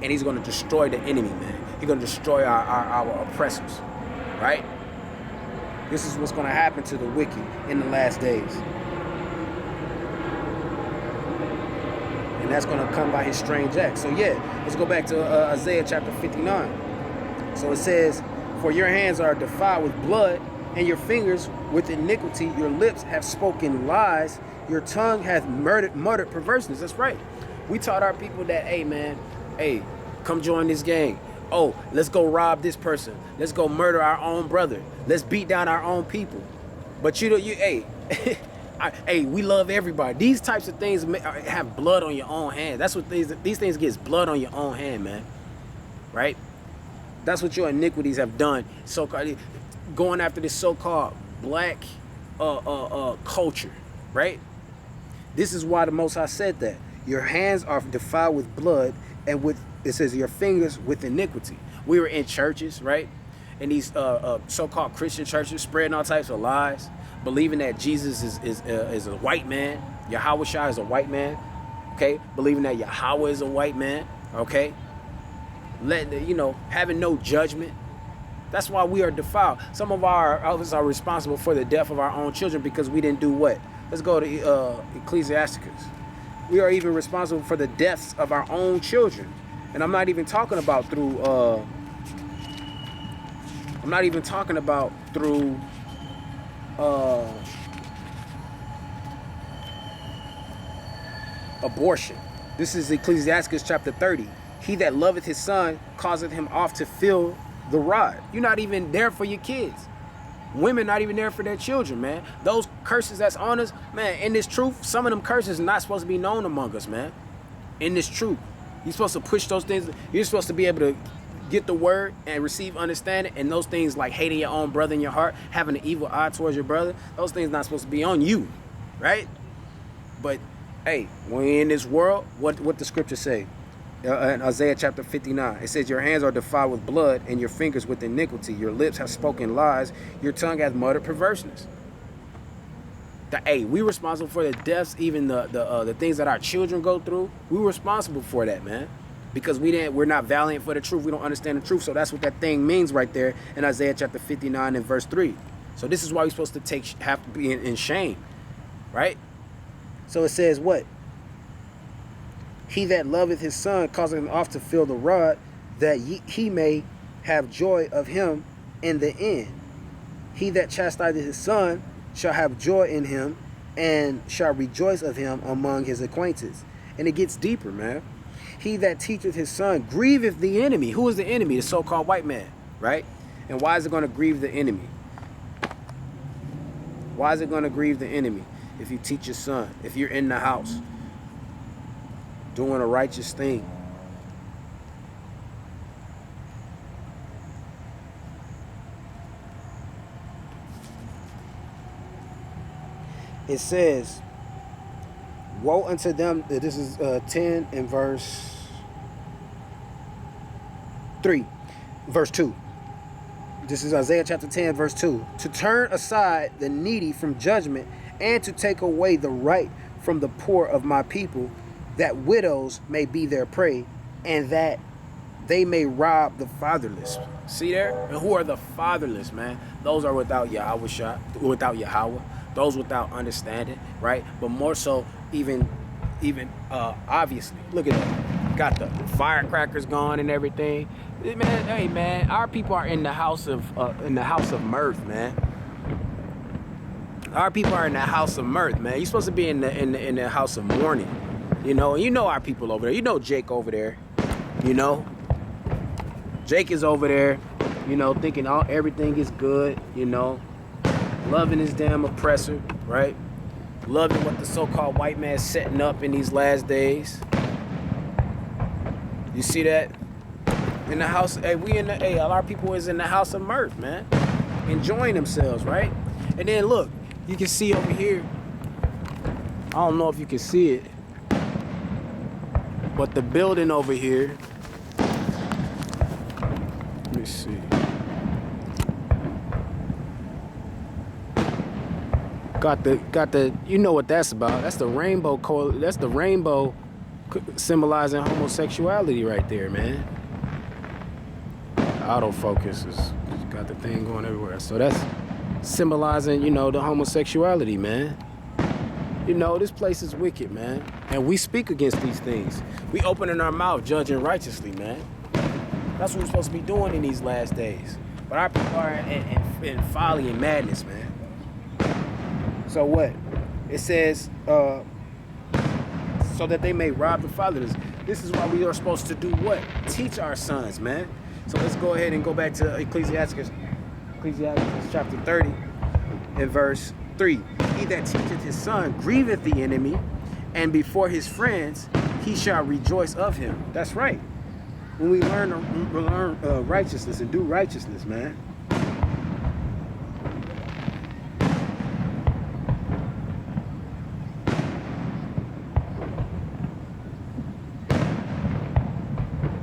and he's going to destroy the enemy, man. He's going to destroy our oppressors, right? This is what's going to happen to the wicked in the last days. And that's going to come by his strange acts. So yeah, let's go back to Isaiah chapter 59. So it says, for your hands are defiled with blood, and your fingers with iniquity. Your lips have spoken lies. Your tongue hath muttered perverseness. That's right. We taught our people that, hey, man, hey, come join this gang. Oh, let's go rob this person. Let's go murder our own brother. Let's beat down our own people. But hey, hey, we love everybody. These types of things have blood on your own hand. That's what these things gets blood on your own hand, man. Right? That's what your iniquities have done. So-called going after this so-called black culture, right? This is why the Most High said that your hands are defiled with blood, and with, it says, your fingers with iniquity. We were in churches, right? In these so-called Christian churches, spreading all types of lies, believing that Jesus is a white man, Yahushua is a white man, okay? Believing that Yahweh is a white man, okay? Having no judgment. That's why we are defiled. Some of us are responsible for the death of our own children because we didn't do what? Let's go to Ecclesiasticus. We are even responsible for the deaths of our own children. And I'm not even talking about through abortion. This is Ecclesiasticus chapter 30. He that loveth his son causeth him oft to feel the rod. You're not even there for your kids. Women not even there for their children, man. Those curses that's on us, man, in this truth, some of them curses are not supposed to be known among us, man. In this truth. You're supposed to push those things. You're supposed to be able to get the word and receive understanding, and those things like hating your own brother in your heart, having an evil eye towards your brother, those things not supposed to be on you, right? But hey, when you're in this world, what the scripture say? In Isaiah chapter 59, it says, your hands are defiled with blood, and your fingers with iniquity. Your lips have spoken lies. Your tongue hath muttered perverseness. Hey, we responsible for the deaths, even the things that our children go through. We were responsible for that, man, because we're not valiant for the truth. We don't understand the truth. So that's what that thing means right there in Isaiah chapter 59 and verse 3. So this is why we're supposed to have to be in shame, right? So it says what? He that loveth his son causeth him oft to feel the rod, that he may have joy of him in the end. He that chastiseth his son shall have joy in him, and shall rejoice of him among his acquaintance. And it gets deeper, man. He that teacheth his son grieveth the enemy. Who is the enemy? The so-called white man, right? And why is it going to grieve the enemy? Why is it going to grieve the enemy? If you teach your son, if you're in the house doing a righteous thing. It says, woe unto them, this is 10 and verse 3, verse 2. This is Isaiah chapter 10, verse 2. To turn aside the needy from judgment, and to take away the right from the poor of my people, that widows may be their prey, and that they may rob the fatherless. See there? And who are the fatherless, man? Those are without Yahweh, without Yahweh. Those without understanding, right? But more so, even obviously, look at that. Got the firecrackers gone and everything. Man, hey man, our people are in the house of mirth, man. Our people are in the house of mirth, man. You're supposed to be in the house of mourning. You know our people over there. You know Jake over there. Jake is over there, thinking everything is good, loving his damn oppressor, right? Loving what the so-called white man is setting up in these last days. You see that? In the house, hey, our people is in the house of mirth, man. Enjoying themselves, right? And then look, you can see over here. I don't know if you can see it, but the building over here, let me see. Got the you know what that's about. That's the rainbow symbolizing homosexuality right there, man. Autofocus is got the thing going everywhere. So that's symbolizing, you know, the homosexuality, man. You know, this place is wicked, man. And we speak against these things. We opening our mouth, judging righteously, man. That's what we're supposed to be doing in these last days. But our people are in folly and madness, man. So what? It says, so that they may rob the fatherless. This is why we are supposed to do what? Teach our sons, man. So let's go ahead and go back to Ecclesiastes chapter 30 and verse 3. He that teacheth his son grieveth the enemy, and before his friends he shall rejoice of him. That's right. When we learn righteousness and do righteousness, man.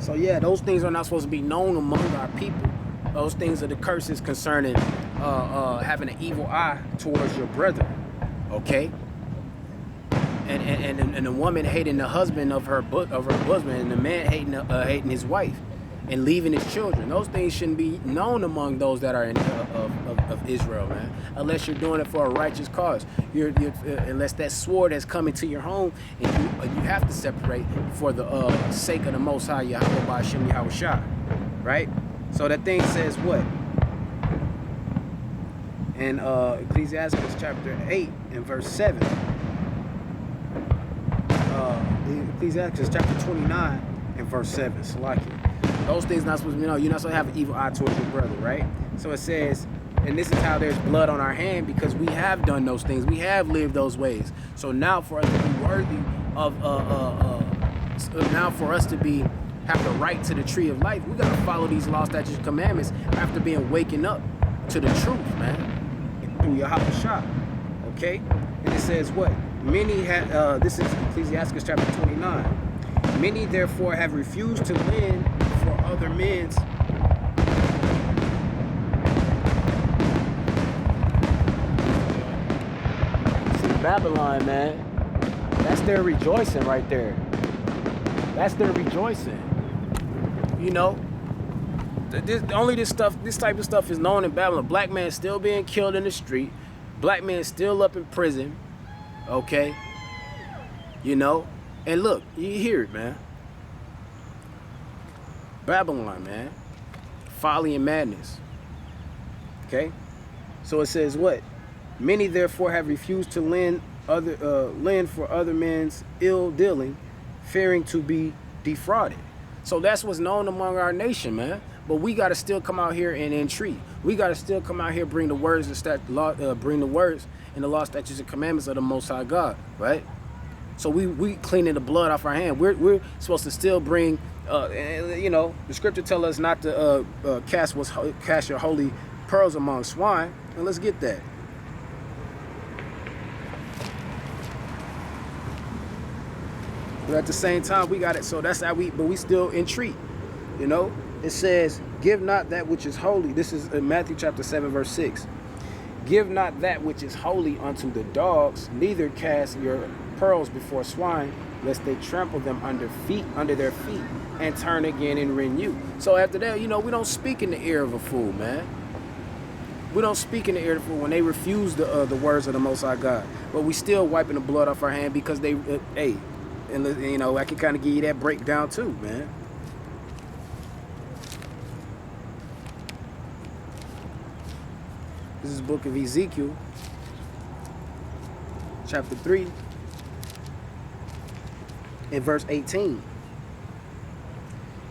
So yeah, those things are not supposed to be known among our people. Those things are the curses concerning having an evil eye towards your brother, okay? And the woman hating the husband of her husband, and the man hating his wife, and leaving his children. Those things shouldn't be known among those that are in of Israel, man. Unless you're doing it for a righteous cause. Unless that sword has come into your home, and you have to separate for the sake of the Most High Yahweh Ba'ashem Yahweh Shah, right? So that thing says what? In Ecclesiastes chapter 8 and verse 7. Ecclesiastes chapter 29 and verse 7. Salakia. Those things not supposed to be known. You're not supposed to have an evil eye towards your brother, right? So it says, and this is how there's blood on our hand, because we have done those things. We have lived those ways. So now for us to be worthy of now for us to be have the right to the tree of life, we gotta follow these laws, statutes, and commandments after being waking up to the truth, man, through Yahweh Shah. Okay? And it says what? Many have this is Ecclesiastes chapter 29. Many therefore have refused to lend for other men's Babylon, man. That's their rejoicing right there. That's their rejoicing. You know, this type of stuff is known in Babylon. Black man still being killed in the street. Black man still up in prison. Okay. You know, and look, you hear it, man. Babylon, man. Folly and madness. Okay. So it says what? Many therefore have refused to lend for other men's ill dealing, fearing to be defrauded. So that's what's known among our nation, man. But we got to still come out here and entreat. We got to still come out here, bring the words bring the words and the law, statutes, and commandments of the Most High God, right? So we cleaning the blood off our hand. We're supposed to still bring, you know, the scripture tell us not to cast your holy pearls among swine. And let's get that. But at the same time, we got it. So that's how but we still entreat, you know. It says, give not that which is holy. This is Matthew chapter 7, verse 6. Give not that which is holy unto the dogs, neither cast your pearls before swine, lest they trample them under their feet, and turn again and rend you. So after that, you know, we don't speak in the ear of a fool, man. We don't speak in the ear of a fool when they refuse the words of the Most High God. But we still wiping the blood off our hand because they, and you know, I can kind of give you that breakdown too, man. This is the book of Ezekiel, chapter 3, and verse 18.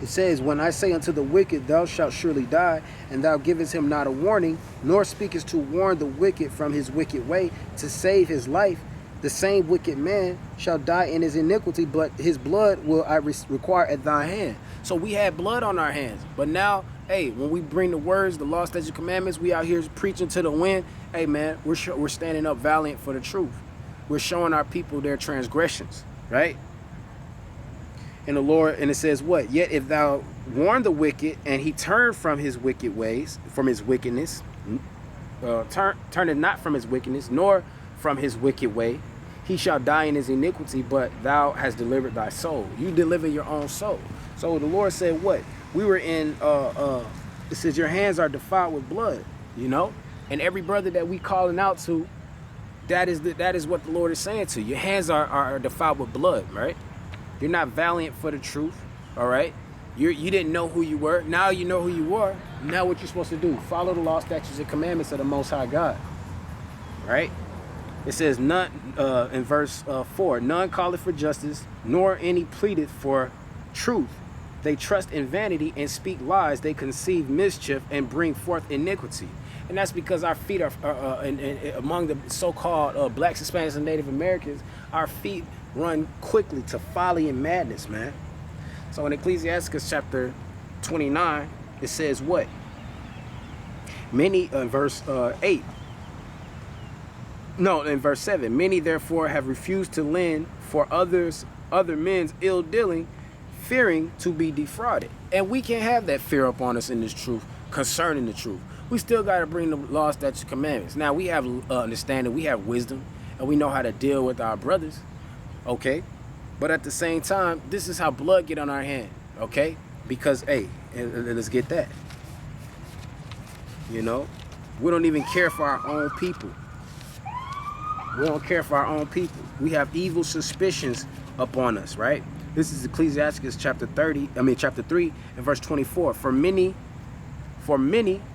It says, when I say unto the wicked, thou shalt surely die, and thou givest him not a warning, nor speakest to warn the wicked from his wicked way, to save his life, the same wicked man shall die in his iniquity, but his blood will I require at thy hand. So we had blood on our hands. But now, hey, when we bring the words, the law, statutes, commandments, we out here preaching to the wind. Hey, man, we're standing up valiant for the truth. We're showing our people their transgressions, right? And the Lord, and it says what? Yet if thou warn the wicked, and he turn from his wicked ways, from his wickedness, turneth not from his wickedness, nor from his wicked way, He shall die in his iniquity, but thou hast delivered thy soul. You deliver your own soul. So the Lord said what? We were in, it says your hands are defiled with blood, you know? And every brother that we calling out to, that is what the Lord is saying to you. Your hands are defiled with blood, right? You're not valiant for the truth, all right? You didn't know who you were. Now you know who you are. Now what you're supposed to do? Follow the law, statutes, and commandments of the Most High God, right? It says, none, in verse 4, none calleth for justice, nor any pleadeth for truth. They trust in vanity and speak lies. They conceive mischief and bring forth iniquity. And that's because our feet are among the so-called blacks, Hispanics, and Native Americans, our feet run quickly to folly and madness, man. So in Ecclesiastes chapter 29, it says what? Many, verse 8, no, in verse 7, many therefore have refused to lend for other men's ill dealing, fearing to be defrauded. And we can't have that fear upon us in this truth, concerning the truth. We still got to bring the law, statutes, commandments. Now we have understanding, we have wisdom, and we know how to deal with our brothers, okay? But at the same time, this is how blood get on our hand, okay? Because, hey, let's get that. You know, we don't even care for our own people. We don't care for our own people. We have evil suspicions upon us, right? This is Ecclesiastes chapter 3 and verse 24. For many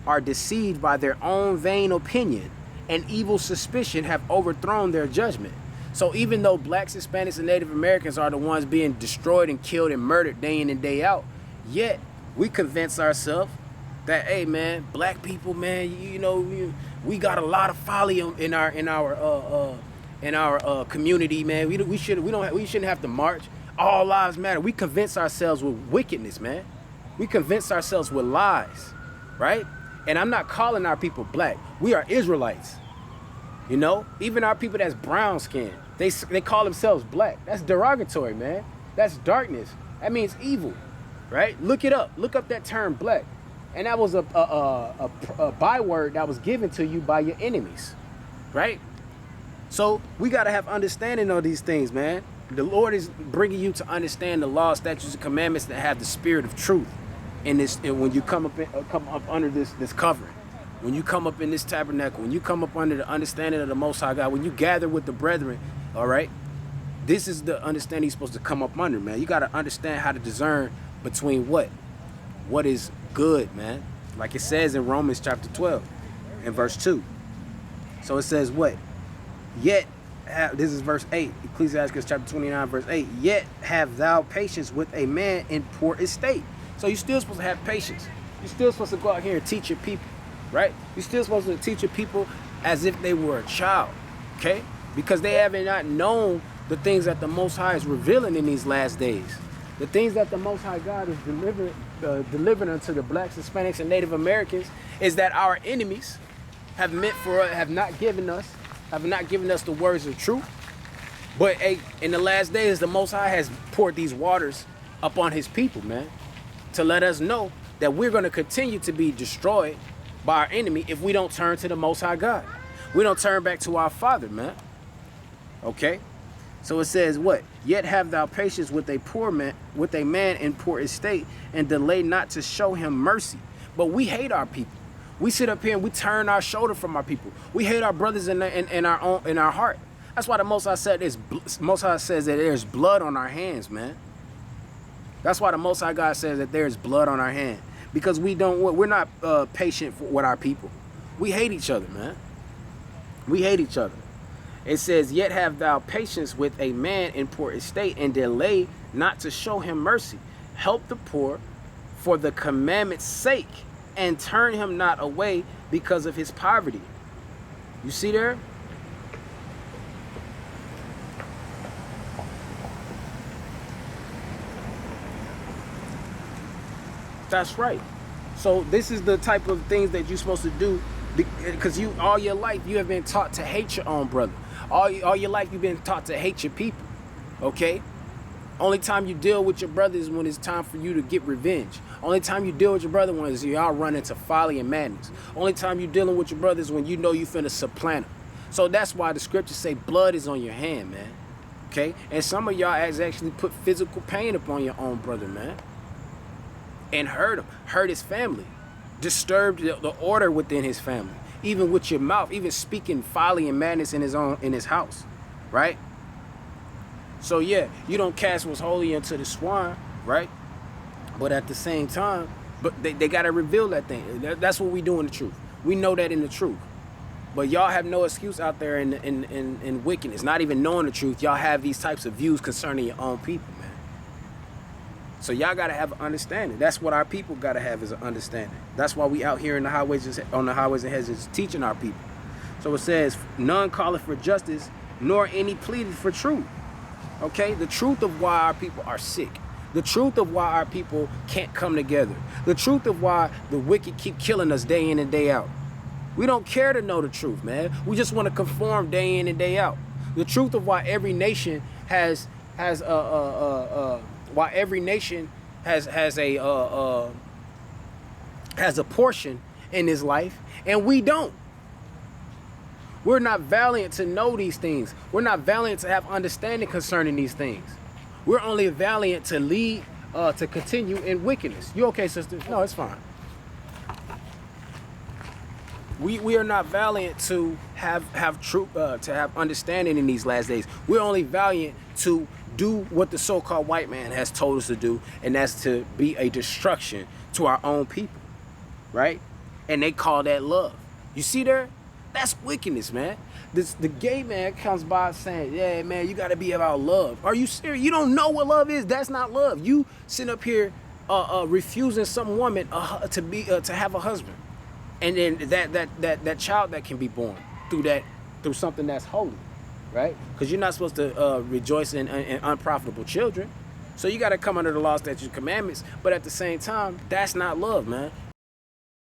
are deceived by their own vain opinion, and evil suspicion have overthrown their judgment. So even though blacks, Hispanics, and Native Americans are the ones being destroyed and killed and murdered day in and day out, yet we convince ourselves that, hey man, black people, man, you know, we got a lot of folly in our community, man. We shouldn't have to march. All lives matter. We convince ourselves with wickedness, man. We convince ourselves with lies, right? And I'm not calling our people black. We are Israelites. You know, even our people that's brown skinned, they call themselves black. That's derogatory, man. That's darkness. That means evil, right? Look it up. Look up that term black. And that was a byword that was given to you by your enemies, right? So we got to have understanding of these things, man. The Lord is bringing you to understand the law, statutes, and commandments that have the spirit of truth in this. And when you come up under this covering, when you come up in this tabernacle, when you come up under the understanding of the Most High God, when you gather with the brethren, all right, this is the understanding you're supposed to come up under, man. You got to understand how to discern between what is good, man. Like it says in Romans chapter 12 and verse 2. So it says what? Yet, this is verse 8, Ecclesiastes chapter 29, verse 8. Yet have thou patience with a man in poor estate. So you're still supposed to have patience. You're still supposed to go out here and teach your people, right? You're still supposed to teach your people as if they were a child, okay? Because they haven't not known the things that the Most High is revealing in these last days. The things that the Most High God is delivering unto the blacks, Hispanics, and Native Americans is that our enemies have not given us the words of truth. But in the last days, the Most High has poured these waters upon his people, man, to let us know that we're going to continue to be destroyed by our enemy if we don't turn to the Most High God. We don't turn back to our Father, man. Okay? So it says what? Yet have thou patience with a man in poor estate, and delay not to show him mercy. But we hate our people. We sit up here and we turn our shoulder from our people. We hate our brothers in our heart. That's why the Most High says that there's blood on our hands, man. That's why the Most High God says that there's blood on our hand, because we're not patient with our people. We hate each other, man. We hate each other. It says, yet have thou patience with a man in poor estate, and delay not to show him mercy. Help the poor for the commandment's sake, and turn him not away because of his poverty. You see there? That's right. So this is the type of things that you're supposed to do, because all your life you have been taught to hate your own brother. All your life you've been taught to hate your people, okay? Only time you deal with your brother is when it's time for you to get revenge. Only time you deal with your brother when y'all run into folly and madness. Only time you dealing with your brother is when you know you finna supplant him. So that's why the scriptures say blood is on your hand, man. Okay? And some of y'all actually put physical pain upon your own brother, man. And hurt him, hurt his family, disturbed the order within his family, even with your mouth, even speaking folly and madness in his house, right? So yeah, you don't cast what's holy into the swine, right? But at the same time, but they gotta reveal that thing. That's what we do in the truth. We know that in the truth. But y'all have no excuse out there in wickedness, not even knowing the truth. Y'all have these types of views concerning your own people, man. So y'all gotta have an understanding. That's what our people gotta have, is an understanding. That's why we out here in the highways, on the highways and hedges, teaching our people. So it says, none calleth for justice, nor any pleaded for truth. Okay, the truth of why our people are sick. The truth of why our people can't come together. The truth of why the wicked keep killing us day in and day out. We don't care to know the truth, man. We just want to conform day in and day out. The truth of why every nation has a portion in his life, and we don't. We're not valiant to know these things. We're not valiant to have understanding concerning these things. We're only valiant to lead, to continue in wickedness. You okay, sister? No, it's fine. We are not valiant to have truth, to have understanding in these last days. We're only valiant to do what the so-called white man has told us to do, and that's to be a destruction to our own people, right? And they call that love. You see there? That's wickedness, man. The gay man comes by saying, yeah, man, you got to be about love. Are you serious? You don't know what love is? That's not love. You sit up here refusing some woman to have a husband. And then that child that can be born through something that's holy, right? Because you're not supposed to rejoice in unprofitable children. So you got to come under the law, statutes, commandments. But at the same time, that's not love, man.